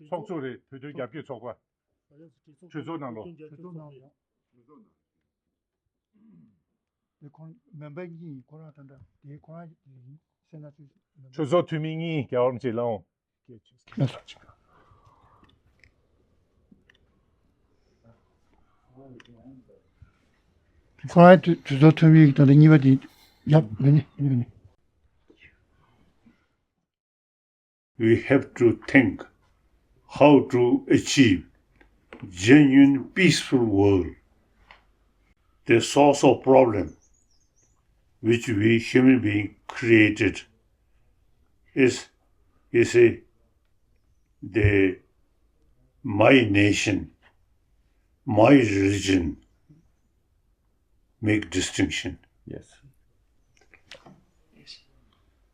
创作的推推夹别错怪，最终能咯。最终推民意，叫我们这种。この間ずっと見たら庭でやっね。We have to think how to achieve genuine peaceful world. The source of problem which we human beings created is the my nation, my religion make distinction. Yes.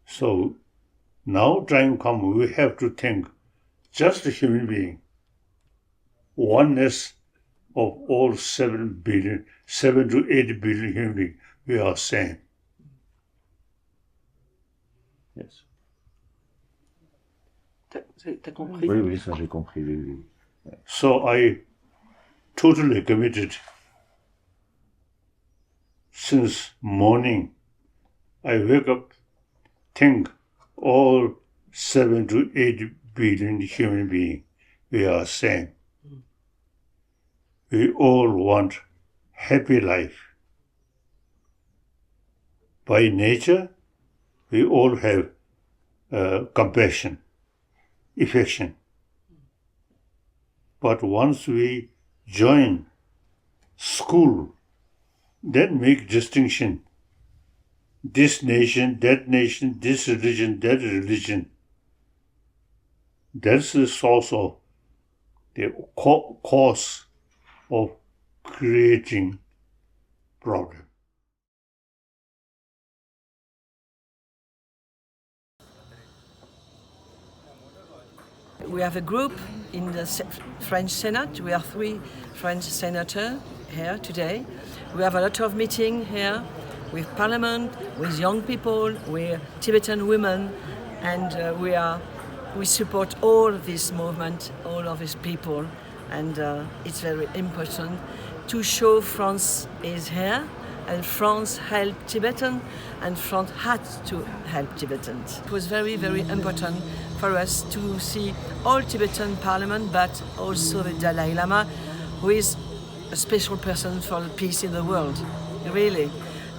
So now time come, we have to think just a human being, oneness of all 7 to 8 billion human beings, we are same. Yes. T'as compris? Oui, ça j'ai compris. Oui. So I totally committed. Since morning, I wake up, think all 7 to 8 billion human beings, we are same. We all want happy life. By nature, we all have compassion, affection. But once we join school, then make distinction. This nation, this religion, that religion. That's the source of the cause of creating problem. We have a group in the French Senate. We are 3 French senators here today. We have a lot of meetings here with Parliament, with young people, with Tibetan women, and we support all this movement, all of these people, and it's very important to show France is here, and France helped Tibetan, and France had to help Tibetans. It was very, very important for us to see all Tibetan Parliament, but also the Dalai Lama, who is a special person for peace in the world, really.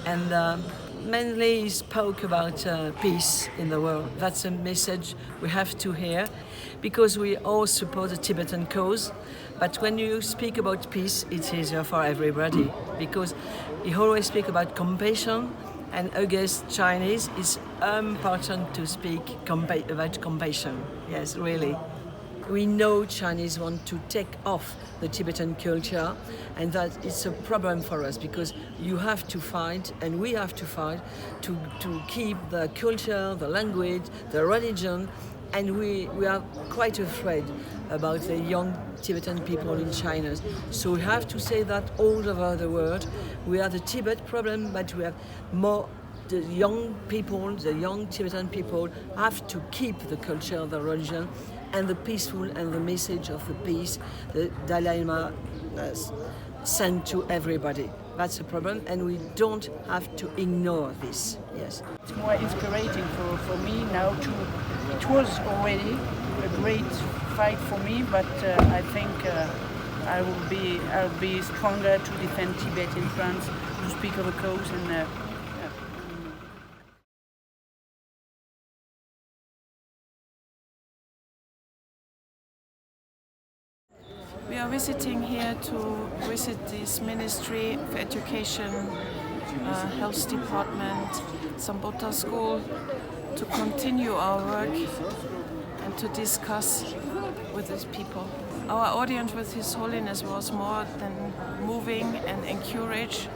And mainly he spoke about peace in the world. That's a message we have to hear, because we all support the Tibetan cause. But when you speak about peace, it's easier for everybody, because he always speak about compassion, and against Chinese, it's important to speak about compassion. Yes, really. We know Chinese want to take off the Tibetan culture, and that it's a problem for us, because you have to fight, and we have to fight, to keep the culture, the language, the religion, and we are quite afraid about the young Tibetan people in China. So we have to say that all over the world, we have the Tibet problem, but we have more. The young people, the young Tibetan people have to keep the culture, the religion, and the peaceful and the message of the peace the Dalai Lama sent to everybody. That's a problem, and we don't have to ignore this. Yes. It's more inspiring for me now to. It was already a great fight for me, but I think I'll be stronger to defend Tibet in France, to speak of a cause and. We are visiting here to visit this Ministry of Education, Health Department, Sambota School, to continue our work and to discuss with these people. Our audience with His Holiness was more than moving and encourage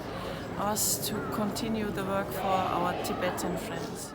us to continue the work for our Tibetan friends.